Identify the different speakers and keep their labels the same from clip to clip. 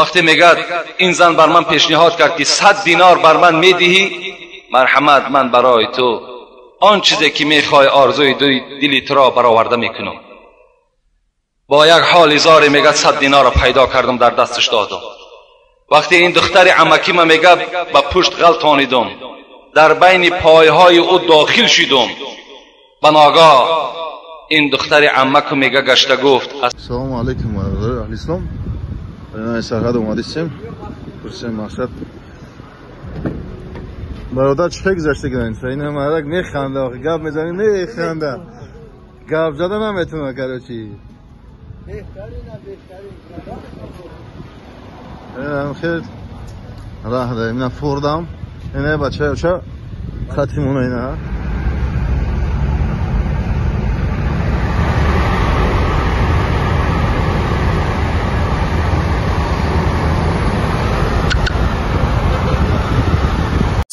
Speaker 1: وقتی میگه این زن بر من پیشنهاد کرد که 100 دینار بر من میدهی، مرحمت من برای تو آن چیزی که میخوای آرزوی دلت را برآورده میکنم. با یک حال زاری میگه 100 دینار را پیدا کردم در دستش دادم. وقتی این دختر عمکی من میگه با پشت غلطانیدم، در بین پایهای او داخل شدم، بناگاه این دختر عمک میگه گشته گفت
Speaker 2: السلام علیکم و رحمت الاسلام. برای سرحد اومدیم برسیم مقصد. برادر چه گذشته کردن؟ این مرد میخنده، گپ میزنی میخنده، گپ زدن هم میتونه کراچی. خیر راه داریم. اینا فوردم، اینه بچه چه خطیمونه اینا.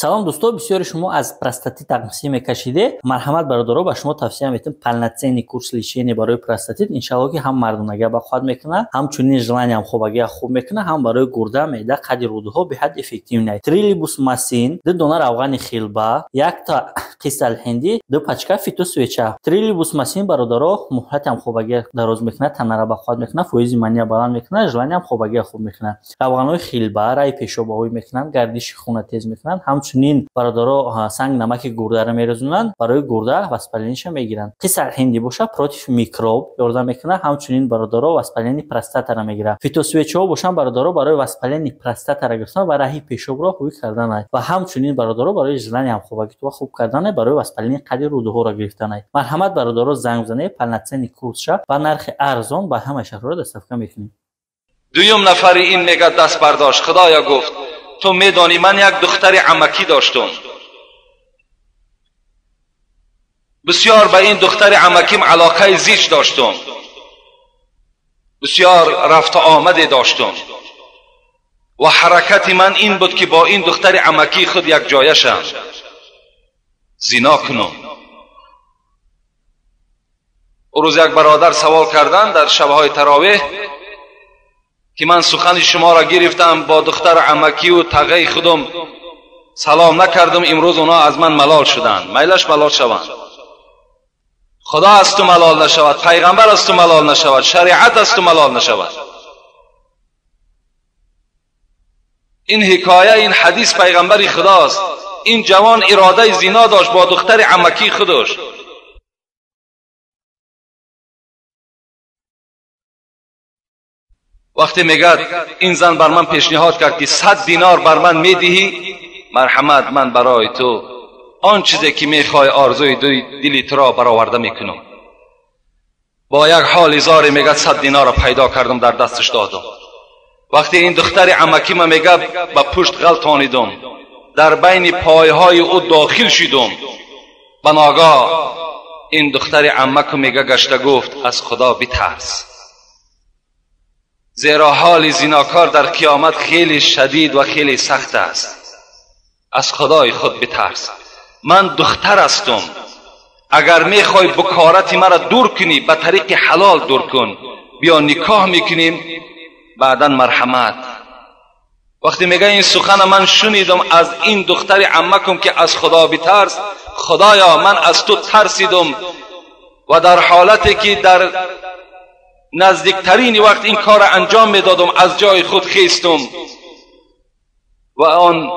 Speaker 3: салом дӯстон, бисёри шумо аз простатит тағмисӣ мекашиде. марҳамат бародаро, ба шумо тавсия метавонам полноценный курс лечения барои простатит. иншаллоҳ ки ҳам мардонага ба хоҳад мекунад, ҳамчунин желаниям хобагия хуб мекунад, ҳам барои гурда, меъда, қади рӯдуҳо беҳад эффективнай. трилибус масин, 2 дона равғани хилба, 1 та қисал ҳинди, 2 пачка фитосвеча. трилибус масин бародаро муҳлатам хобагия дароз мекунад, танара ба хоҳад мекунад, фоизи мания баланд мекунад, желаниям хобагия хуб мекунад. равғанои хилба раи пешобаҳоӣ мекунанд, гардиши хуна тез мекунанд. чунин бародаро санг намаки гурдаро мерезонанд, барои гурда воспалениша мегиранд. қисал ҳинди боша против микроб ёрдам мекунад, ҳамчунин бародаро воспалени простатаро мегирад. фитосвечаҳо бошанд бародаро барои воспалени простатаро гирифтан ва раҳи пешобро ҳуй карданай ва ҳамчунин бародаро барои желаниям хобагитва хуб карданай, барои воспалени қади рӯдуҳоро гирифтанай. марҳамат бародаро, занг бизанед, полноценный курсша ба нархи арзон ба ҳама шаҳрҳо дастовка мекунем.
Speaker 1: دویم نفری این میگه دست برداشت. خدایا گفت تو میدانی من یک دختر عمکی داشتم. بسیار به این دختر عمکیم علاقه زیچ داشتم. بسیار رفت آمده داشتم. و حرکت من این بود که با این دختر عمکی خود یک جایه شم، زنا کنم. او روز یک برادر سوال کردن در شبهای تراویح که من سخن شما را گرفتم، با دختر عمکی و تقی خودم سلام نکردم، امروز اونا از من ملال شدن. میلش ملال شوند. خدا از تو ملال نشود، پیغمبر از تو ملال نشود، شریعت از تو ملال نشود. این حکایه، این حدیث پیغمبر خداست. این جوان اراده زنا داشت با دختر عمکی خودش. وقتی میگه این زن بر من پیشنهاد کرد که 100 دینار بر من میدهی، مرحمت من برای تو آن چیزی که میخوای آرزوی دلت را برآورده میکنم. با یک حال زاری میگه 100 دینار را پیدا کردم در دستش دادم. وقتی این دختر عمکی من میگه با پشت غلطانیدم، در بین پایهای او داخل شدم، بناگاه این دختر عمک میگه گشته گفت از خدا بترس، زیرا حال زناکار در قیامت خیلی شدید و خیلی سخت است. از خدای خود بترس. من دختر هستم، اگر میخوای بکارت مرا دور کنی به طریق حلال دور کن، بیا نکاح میکنیم، بعدا مرحمت. وقتی میگه این سخن من شنیدم از این دختر عمکم که از خدا بترس، خدایا من از تو ترسیدم و در حالتی که در نزدیکترین وقت این کار انجام میدادم از جای خود خیستم و آن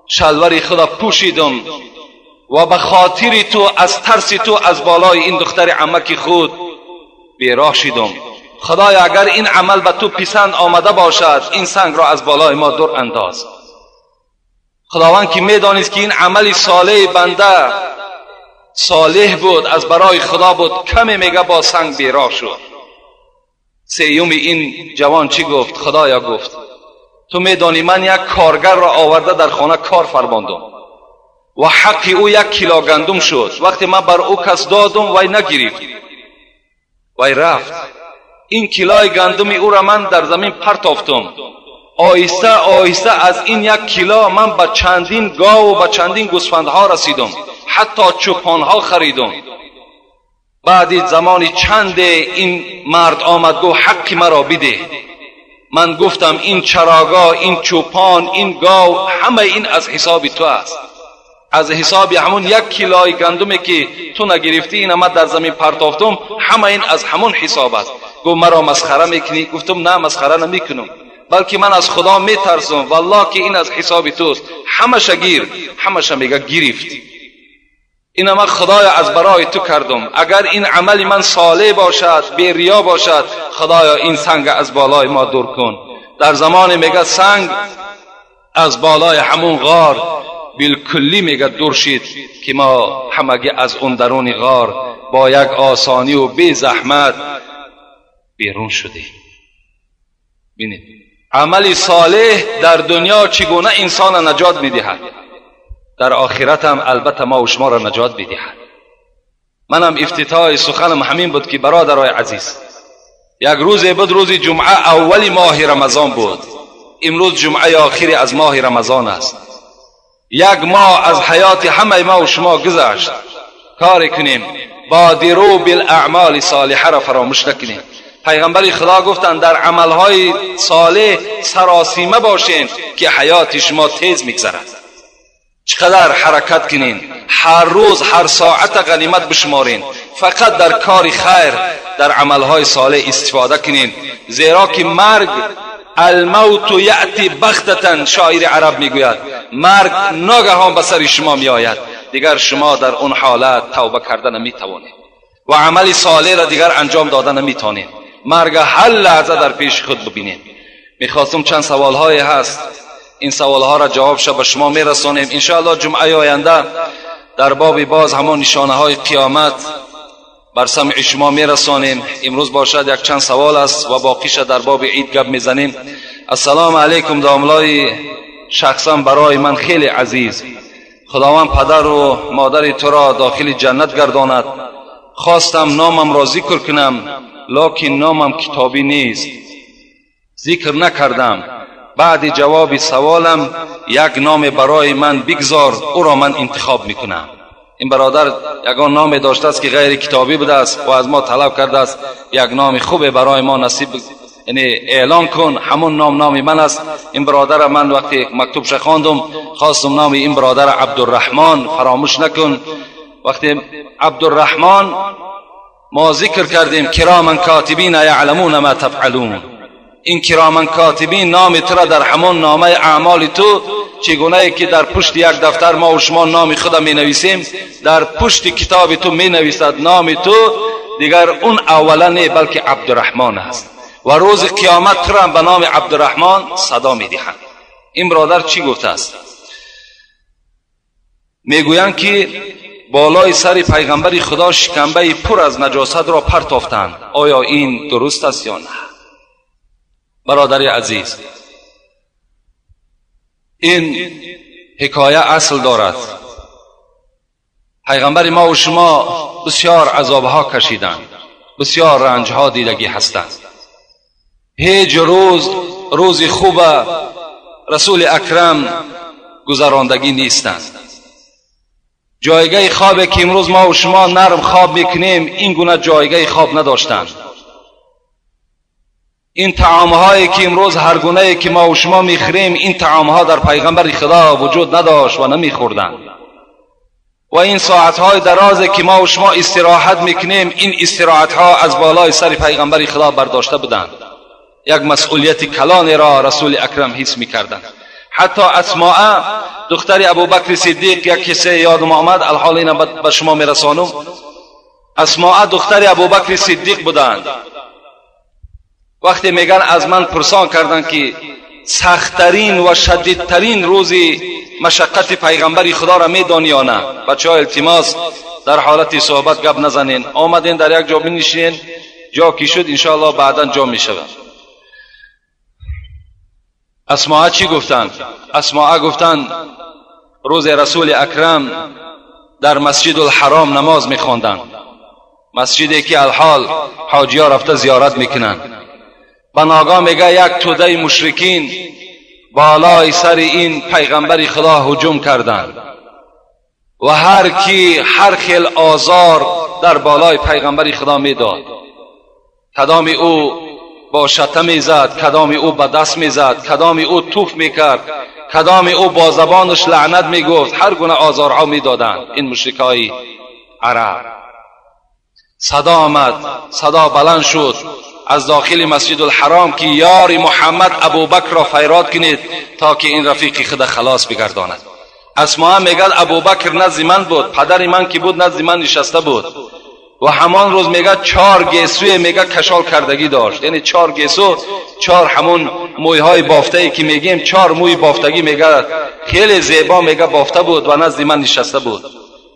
Speaker 1: شلوار خدا پوشیدم و به خاطر تو از ترس تو از بالای این دختر عمک خود بیراه شدم. خدایا اگر این عمل به تو پسند آمده باشد، این سنگ را از بالای ما دور انداز. خداوند که میدانست که این عمل صالح بنده صالح بود، از برای خدا بود، کمی میگه با سنگ بیراه شد. سیوم این جوان چی گفت؟ خدایا گفت تو میدانی من یک کارگر را آورده در خانه کار فرماندم و حق او 1 کیلو گندم شد. وقتی من بر او کس دادم وی نگرفت، وی رفت. این کیلوی گندم او را من در زمین پرتافتم. آهسته آهسته از این 1 کیلو من به چندین گاو و به چندین گوسفندها رسیدم، حتی چوپانها خریدم. بعد زمانی چند این مرد آمد گفت حق مرا بده. من گفتم این چراگاه، این چوپان، این گاو، همه این از حساب تو است، از حساب همون 1 کیلوی گندمی که تو نگرفتی این ما در زمین پرتافتم، همه این از همون حساب است. گفت مرا مسخره میکنی؟ گفتم نه مسخره نمیکنم، بلکه من از خدا میترسم، والله که این از حساب توست. همش گیر، همش میگه گرفت. این من خدایا از برای تو کردم، اگر این عمل من صالح باشد، بی ریا باشد، خدایا این سنگ از بالای ما دور کن. در زمان میگه سنگ از بالای همون غار بالکلی میگه دور شد که ما همگی از اون درون غار با یک آسانی و بی زحمت بیرون شدیم. ببینید عمل صالح در دنیا چگونه انسان نجات میدهد، در آخرت هم البته ما و شما را نجات میدهد. منم افتتاح سخنم همین بود که برادرای عزیز، یک روز بود، روز جمعه اول ماه رمضان بود. امروز جمعه آخری از ماه رمضان است. 1 ماه از حیات همه ما و شما گذشت. کار کنیم، بادروا بالاعمال صالحه را فراموش نکنیم. پیغمبر خدا گفتند در عملهای صالح سراسیمه باشین که حیات شما تیز میگذرد. چقدر حرکت کنین، هر روز هر ساعت غنیمت بشمارین، فقط در کار خیر، در عملهای صالح استفاده کنین، زیرا که مرگ الموت یأتی بغتة، شاعر عرب میگوید مرگ ناگهان به سر شما میآید، دیگر شما در اون حالت توبه کردن نمیتوانید و عمل صالح را دیگر انجام دادن نمیتوانید. مرگ هر لحظه در پیش خود ببینید. میخواستم چند سوال‌های هست، این سوال‌ها را جوابش به شما میرسانیم ان شاء الله. جمعه آینده در باب باز همون نشانه‌های قیامت بر سمع شما میرسانیم. امروز باشد یک چند سوال است و باقیش در باب عید گپ میزنیم. السلام علیکم داملای شخصا برای من خیلی عزیز، خداوند پدر و مادر تو را داخل جنت گرداند. خواستم نامم را ذکر کنم لکن نامم کتابی نیست، ذکر نکردم. بعد جواب سوالم یک نام برای من بگذار، او را من انتخاب میکنم. این برادر یگان نام داشته است که غیر کتابی بوده است و از ما طلب کرده است یک نام خوب برای ما نصیب، یعنی اعلان کن، همون نام من است. این برادر من وقتی مکتوبش خواندم خواستم نام این برادر عبدالرحمن، فراموش نکن. وقتی عبدالرحمن ما ذکر کردیم کراما کاتبین یعلمون ما تفعلون، این کراما کاتبین نام تو را در همون نامه اعمال تو، چگونه که در پشت یک دفتر ما و شما نام خود می نویسیم، در پشت کتاب تو می نویسد نام تو، دیگر اون اولا نه بلکه عبدالرحمن است و روز قیامت تو را به نام عبدالرحمن صدا می دهند. این برادر چی گفته است؟ میگویند که بالای سر پیغمبر خدا شکمبه پر از نجاست را پرتافتند. آیا این درست است یا نه؟ برادر عزیز، این حکایه اصل دارد. پیغمبر ما و شما بسیار عذابها کشیدند، بسیار رنجها دیدگی هستند. هیچ روز خوب رسول اکرم گذراندگی نیستند. جایگاه خوابی که امروز ما و شما نرم خواب میکنیم این گونه جایگاه خواب نداشتند. این طعامهایی که امروز هر گونه‌ای که ما و شما میخوریم این طعامها در پیغمبر خدا وجود نداشت و نمیخوردند. و این ساعتهای درازی که ما و شما استراحت میکنیم این استراحتها از بالای سر پیغمبر خدا برداشته بودند. یک مسئولیت کلانی را رسول اکرم حس میکردند. حتی اسماء دختر ابوبکر صدیق، یک کیسه یادم آمد الحال این به شما میرسانم. اسماء دختر ابوبکر صدیق بودند. وقتی میگن از من پرسان کردن که سختترین و شدیدترین روزی مشقت پیغمبر خدا را میدانی یا نه، بچه‌ها التماس در حالت صحبت گپ نزنین، آمدین در یک جا بنشینین، جا کی شد انشاءالله بعدا جا میشود. اسماء چی گفتند؟ اسماء گفتند روز رسول اکرم در مسجد الحرام نماز میخواندند، مسجدی که الحال حاجی ها رفته زیارت میکنند. و ناگاه میگه یک توده مشرکین بالای سر این پیغمبر خدا هجوم کردند و هر کی هر خیل آزار در بالای پیغمبر خدا میداد. کدام او با شتم میزد، کدام او به دست میزد، کدام او توف میکرد، کدام او با زبانش لعنت میگفت، هر گونه آزارها میدادند این مشرکای عرب. صدا آمد، صدا بلند شد از داخل مسجد الحرام که یار محمد ابوبکر را فریاد کنید تا که این رفیق خود خلاص بگرداند. اسماء میگه ابوبکر نزد من بود، پدر من که بود نزد من نشسته بود و همان روز میگه 4 گیسوی میگه کشال کردگی داشت، یعنی 4 گیسو، 4 همون موی های بافته ای که میگیم 4 موی بافتگی میگه خیلی زیبا میگه بافته بود و نزد من نشسته بود.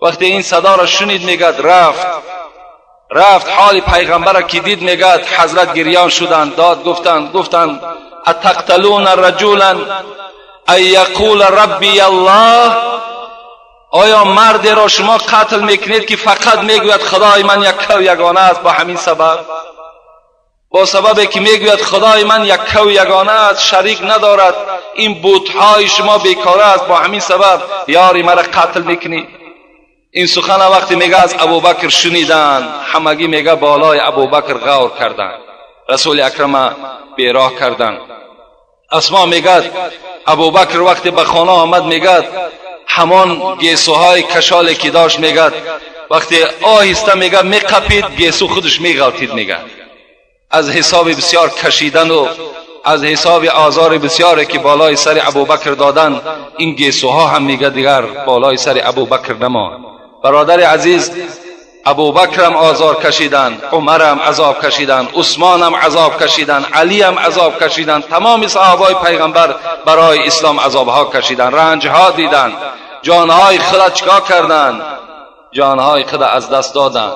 Speaker 1: وقتی این صدا را شنید میگه رفت حال پیغمبر را که دید میگه حضرت گریان شدند، داد گفتند اتقتلون رجلا ان یقول ربی الله، آیا مردی را شما قتل میکنید که فقط میگوید خدای من یک و یگانه است؟ با همین سبب، با سببی که میگوید خدای من یک و یگانه است، شریک ندارد، این بت‌های شما بیکاره است، با همین سبب یاری مرا قتل میکنید؟ این سخن وقتی میگه از ابوبکر شنیدن، همگی میگه بالای ابوبکر غور کردن، رسول اکرم بیراه کردن. اسما میگه ابوبکر وقتی به خانه آمد میگه همان گیسوهای کشالی که داشت میگه وقتی آهسته میگه میقپید، گیسو خودش میغلطید، میگه از حساب بسیار کشیدن و از حساب آزار بسیاری که بالای سر ابوبکر دادن، این گیسوها هم میگه دیگر بالای سر ابوبکر نماند. برادر عزیز، ابوبکر هم آزار کشیدن، عمر هم عذاب کشیدن، عثمان هم عذاب کشیدن، علی هم عذاب کشیدن، تمام صحابای پیغمبر برای اسلام عذابها کشیدن، رنجها دیدن، جانهای خود چکار کردن؟ جانهای خود از دست دادن.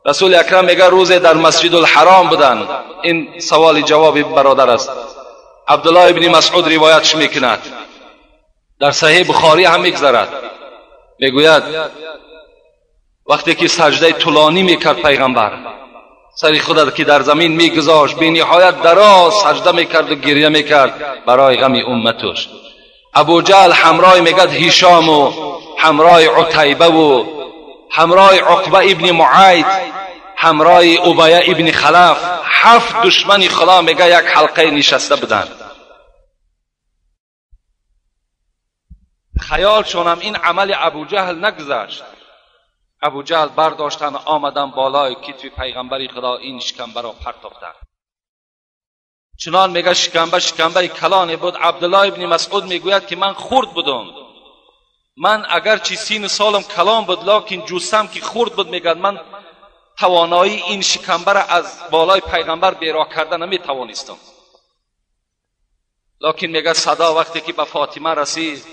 Speaker 1: رسول اکرم میگه روز در مسجد الحرام بودن. این سوال جواب برادر است. عبدالله ابن مسعود روایتش میکند، در صحیح بخاری هم میگذرد، میگوید وقتی که سجده طولانی میکرد پیغمبر، سری خود که در زمین میگذاشت، بی نهایت دراز سجده میکرد و گریه میکرد برای غم امتش. ابو جهل همراه میگد هشام و همراه عتیبه و همراه عقبه ابن معایط، همراه ابی ابن خلف، 7 دشمن خدا میگه یک حلقه نشسته بودند. خیال شونم این عمل ابو جهل نگذشت. ابو جهل برداشتن آمدن بالای کتف پیغمبر خدا، این شکنبه را پرتافتن. چنان میگه شکنبه کلانی بود. عبدالله ابن مسعود میگوید که من خرد بودم، من اگرچه سین سالم کلان بود لکن جوستم که خرد بود، میگه من توانایی این شکنبه را از بالای پیغمبر بیراه کردن نمیتوانستم. لکن میگه صدا وقتی که به فاطمه رسید،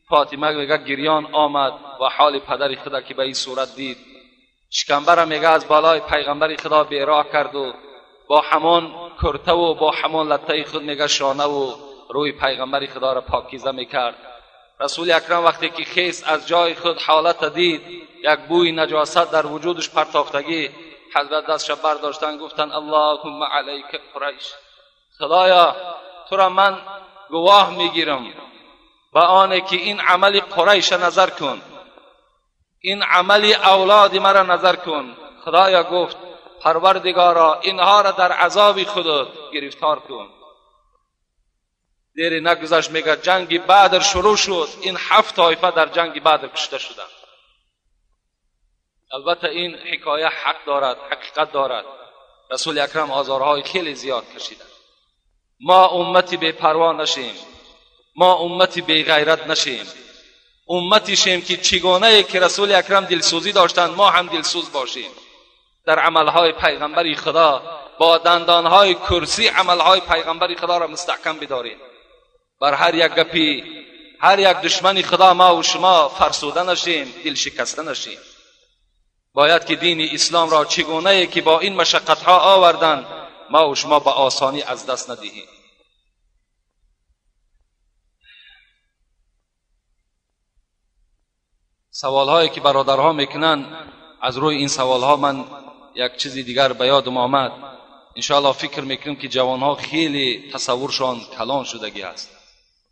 Speaker 1: فاطمه میگه گریان آمد و حال پدر خدا که به این صورت دید، شکنبه را میگه از بالای پیغمبر خدا بیراه کرد و با همان کرته و با همان لطه خود میگه شانه و روی پیغمبر خدا را پاکیزه میکرد. رسول اکرم وقتی که خیس از جای خود حالت دید، یک بوی نجاست در وجودش پرتافتگی، حضرت دستش برداشتن گفتن اللهم علیک قریش، خدایا تو را من گواه میگیرم با آنه که این عمل قریش نظر کن، این عمل اولاد مرا نظر کن. خدایا گفت پروردگارا اینها را در عذاب خودت گرفتار کن. دیری نگذشت میگه جنگ بدر شروع شد، این 7 طایفه در جنگ بدر کشته شدند. البته این حکایه حق دارد، حقیقت دارد. رسول اکرم آزارهای خیلی زیاد کشیدند. ما امتی بی پروا نشیم، ما امتی بی غیرت نشیم، امتی شیم که چگونه که رسول اکرم دلسوزی داشتند ما هم دلسوز باشیم. در عملهای پیغمبر خدا با دندانهای کرسی عملهای پیغمبر خدا را مستحکم بداریم. بر هر یک گپی هر یک دشمن خدا ما و شما فرسوده نشیم، دل شکسته نشیم. باید که دین اسلام را چگونه که با این مشقتها آوردن ما و شما با آسانی از دست ندهیم. سوالهایی که برادرها میکنن، از روی این سوالها من یک چیزی دیگر به یادم آمد. انشاءالله فکر میکنم که جوانها خیلی تصورشان کلان شدگی است،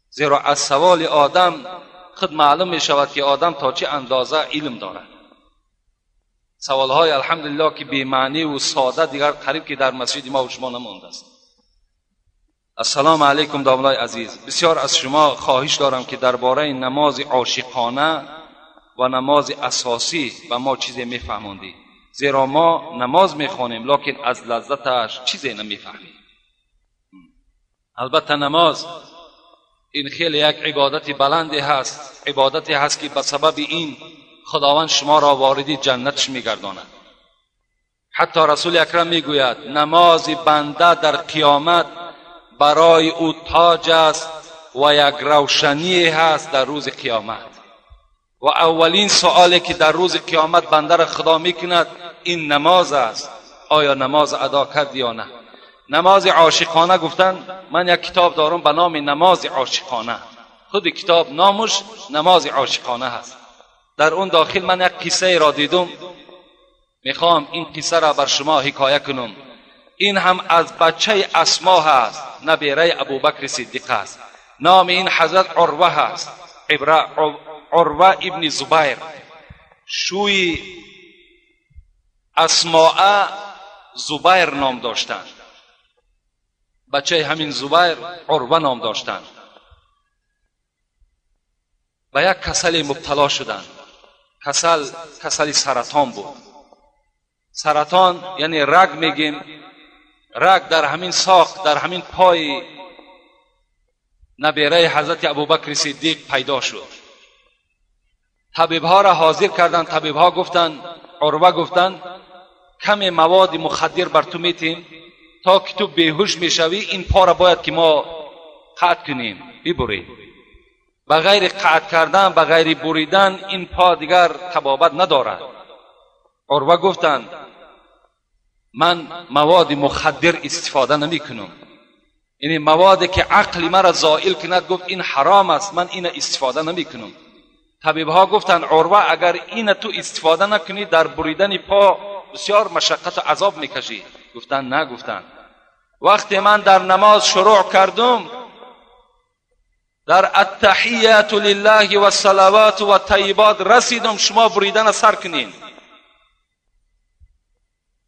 Speaker 1: زیرا از سوال آدم خود معلوم می شود که آدم تا چه اندازه علم دارد. سوالهای الحمدلله که بی معنی و ساده دیگر قریب که در مسجد ما و شما نمانده است. السلام علیکم داملای عزیز. بسیار از شما خواهش دارم که درباره نماز عاشقانه و نماز اساسی و ما چیزی میفهموندی، زیرا ما نماز میخوانیم لکن از لذتش چیزی نمیفهمیم. البته نماز این خیلی یک عبادت بلندی هست، عبادتی هست که به سبب این خداوند شما را واردی جنتش میگرداند. حتی رسول اکرم میگوید نماز بنده در قیامت برای او تاج است و یک روشنی هست در روز قیامت. و اولین سوالی که در روز قیامت بنده را خدا میکند این نماز است، آیا نماز ادا کردی یا نه. نماز عاشقانه گفتن، من یک کتاب دارم به نام نماز عاشقانه، خود کتاب نامش نماز عاشقانه هست. در اون داخل من یک قصه را دیدم، میخوام این قصه را بر شما حکایه کنم. این هم از بچه اسما هست، نبیره ابوبکر صدیق است. نام این حضرت عروه هست، عروه ابن زبیر. شوی اسماء زبیر نام داشتند، بچه همین زبیر عروه نام داشتند. به یک کسل مبتلا شدند. کسل سرطان بود. سرطان یعنی رگ میگیم، رگ در همین ساق، در همین پای نبیره حضرت ابوبکر صدیق پیدا شد. طبیب ها را حاضر کردند. طبیب ها گفتند، عروه گفتند کمی مواد مخدر بر تو میتیم تا که تو بیهوش میشوی، این پا را باید که ما قطع کنیم، ببریم. بغیر قطع کردن، بغیر بریدن این پا دیگر طبابت ندارد. عروه گفتند من مواد مخدر استفاده نمی کنم، یعنی موادی که عقل مرا زائل کند، گفت این حرام است، من این استفاده نمی کنم. طبیب ها گفتند عروه اگر این تو استفاده نکنی در بریدن پا بسیار مشقت و عذاب میکشی. گفتند نه. گفتند وقتی من در نماز شروع کردم، در التحیات لله و الصلوات و الطیبات رسیدم، شما بریدن سر کنین.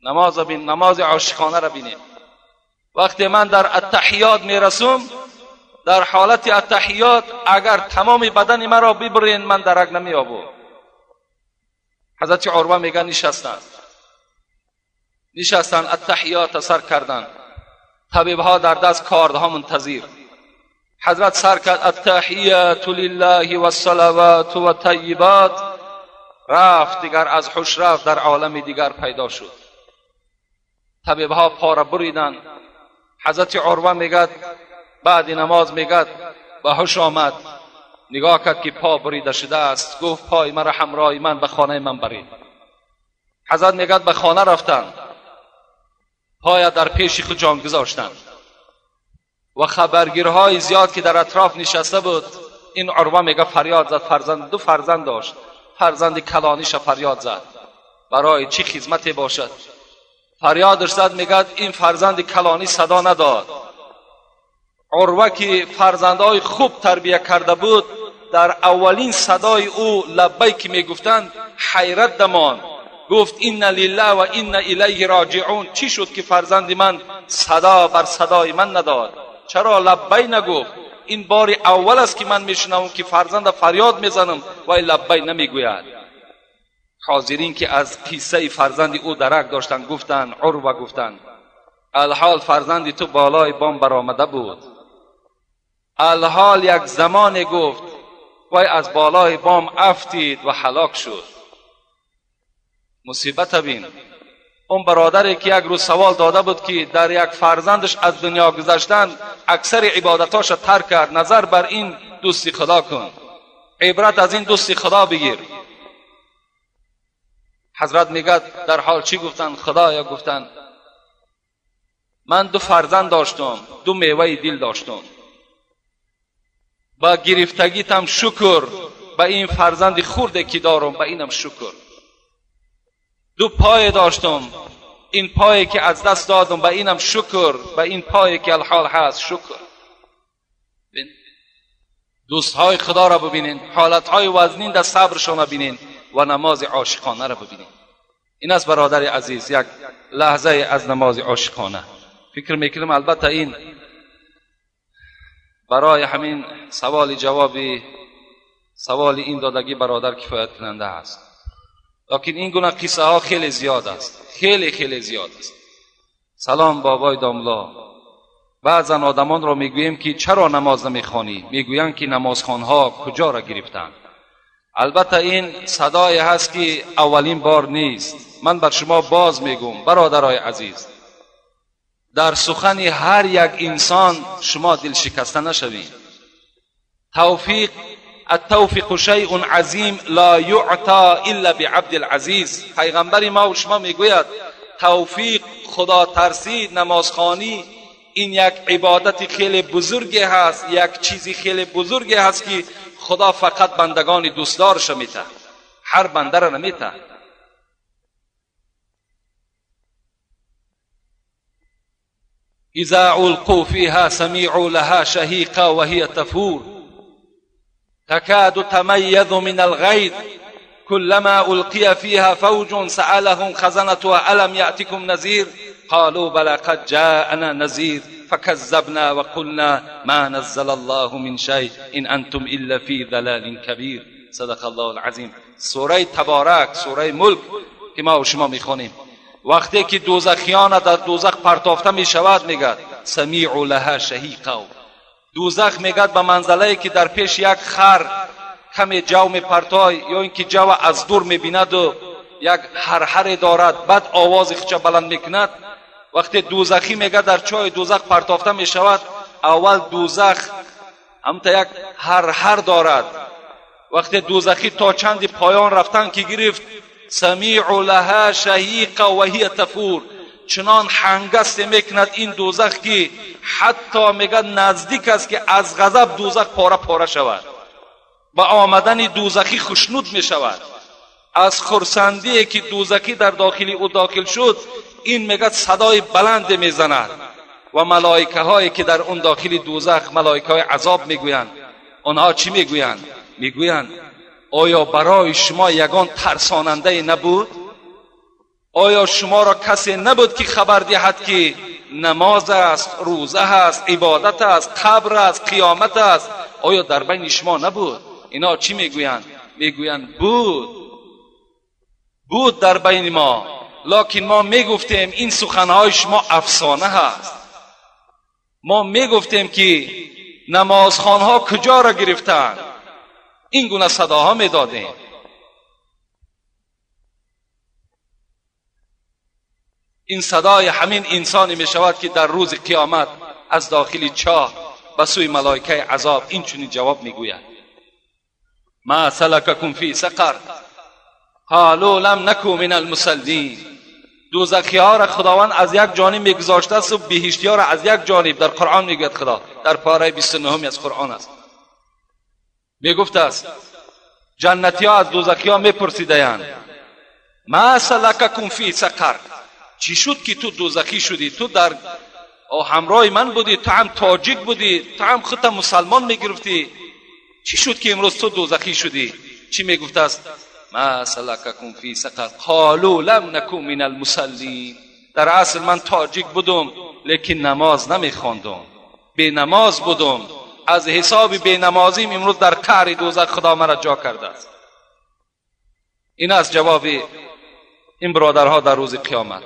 Speaker 1: نماز بین، نماز عاشقانه را بینید. وقتی من در التحیات میرسم، در حالت التحیات اگر تمام بدن مرا ببرین من درک نمیابم. حضرت عروه میگن نشستن التحیات سر کردن. طبیب ها در دست کاردها منتظر. حضرت سر کرد التحیات لله و الصلوات و الطیبات، رفت دیگر از هوش رفت، در عالم دیگر پیدا شد. طبیب ها پا را بریدن. حضرت عروه میگد بعد نماز میگد به هوش آمد، نگاه کرد که پا بریده شده است. گفت پای مرا همراه من به خانه من برید. حضرت میگد به خانه رفتن، پای در پیش خود جان گذاشتند و خبرگیرهای زیاد که در اطراف نشسته بود. این عروه میگه فریاد زد. دو فرزند داشت، فرزند کلانیش فریاد زد برای چی خدمتی باشد. فریادش زد، میگه این فرزند کلانی صدا نداد. عروه که فرزندهای خوب تربیه کرده بود، در اولین صدای او لبیک میگفتند حیرت دمان. گفت این لله و این الیه راجعون. چی شد که فرزند من صدا بر صدای من نداد؟ چرا لبی نگفت؟ این بار اول است که من میشنوم که فرزند فریاد میزنم و لبی نمیگوید. حاضرین که از قصه فرزند او درک داشتند گفتند، عروه گفتند الحال فرزند تو بالای بام برآمده بود، الحال یک زمان گفت وای از بالای بام افتید و هلاک شد. مصیبت بین. اون برادری که یک روز سوال داده بود که در یک فرزندش از دنیا گذشتن اکثر عبادتاش ترک کرد، نظر بر این دوستی خدا کن، عبرت از این دوستی خدا بگیر. حضرت میگه در حال چی گفتن؟ خدایا گفتن من دو فرزند داشتم، دو میوه دل داشتم، با گرفتگیتم شکر، به این فرزند خورده که دارم به اینم شکر. دو پای داشتم، این پایی که از دست دادم به اینم شکر، به این پایی که الحال هست شکر. دوستهای خدا را ببینین، حالتهای وزنین در صبرشان را ببینین و نماز عاشقانه را ببینین. این است برادر عزیز یک لحظه از نماز عاشقانه. فکر میکنم البته این برای همین سوال این دادگی برادر کفایت کننده است. لیکن این گونه قصه ها خیلی زیاد است، خیلی زیاد است. سلام بابای داملا، بعضا آدمان را میگوییم که چرا نماز نمیخوانی؟ میگویند که نمازخوانها کجا را گرفتند. البته این صدای هست که اولین بار نیست. من بر شما باز میگم برادرای عزیز، در سخن هر یک انسان شما دل شکسته نشوید. التوفیق شیء عظیم لا یعطى الا بعبد العزیز. پیغمبر ما و شما میگوید توفیق، خدا ترسی، نمازخوانی این یک عبادت خیلی بزرگی هست، یک چیزی خیلی بزرگی هست که خدا فقط بندگان دوستدارش میته، هر بنده را نمیته. اذا القوا فيها سمعوا لها شهيقا وهي تفور تكاد تميز من الغيظ كلما ألقي فيها فوج سألهم خزنتها ألم يأتكم نذير قالوا بلى قد جاءنا نذير فكذبنا وقلنا ما نزل الله من شيء إن أنتم إلا في ضلال كبير. صدق الله العظیم. سوره تبارک، سوره ملک که ما و شما میخوانیم، وقتی که دوزخیان در دوزخ پرتافته میشود میگد سمیعوا لها شهیقا. دوزخ میگد به منزله که در پیش یک خر کمی جو میپرتای یا اینکه جو از دور میبیند و یک هرهر دارد، بعد آواز خچه بلند میکند. وقتی دوزخی میگه در چای دوزخ پرتافته میشود، اول دوزخ همتا یک هرهر دارد. وقتی دوزخی تا چند پایان رفتن که گرفت سمیع لها شهیقا و هی تفور، چنان هنگست میکند این دوزخ که حتی میگه نزدیک است که از غضب دوزخ پاره پاره شود. با آمدن دوزخی خشنود میشود. از خرسندی که دوزخی در داخل او داخل شد، این میگه صدای بلند میزند و ملائکه هایی که در اون داخل دوزخ، ملائکه های عذاب میگویند. آنها چی میگویند؟ میگویند آیا برای شما یگان ترساننده نبود؟ آیا شما را کسی نبود که خبر دهد که نماز است، روزه است، عبادت است، قبر است، قیامت است؟ آیا در بین شما نبود؟ اینا چی میگویند؟ میگویند بود در بین ما، لکن ما میگفتیم این سخنهای شما افسانه هست. ما میگفتیم که نمازخوانها کجا را گرفتند. این گونه صداها میدادیم. این صدای همین انسانی میشود که در روز قیامت از داخل چاه به سوی ملائکه عذاب این چنین جواب میگوید: ما سلککم فی سقر قالوا لم نکن من المصلین. دوزخی‌ها را خداوند از یک جانب میگذاشته است و بهشتی‌ها را از یک جانب. در قرآن میگوید خدا، در پاره 29 از قرآن است، میگفت است جنتی‌ها از دوزخی‌ها میپرسیدند ما سلککم فی سقر، چی شد که تو دوزخی شدی؟ تو در همراه من بودی، تو هم تاجیک بودی، تو هم خودت مسلمان میگرفتی، چی شد که امروز تو دوزخی شدی؟ چی میگفت است؟ ما سلککم فی سقر قالوا لم نکن من المصلین. در اصل من تاجیک بودم لیکن نماز نمیخواندم، بی نماز بودم. از حساب بی نمازیم امروز در قعر دوزخ خدا مرا جا کرده است. این است جواب این برادرها در روز قیامت.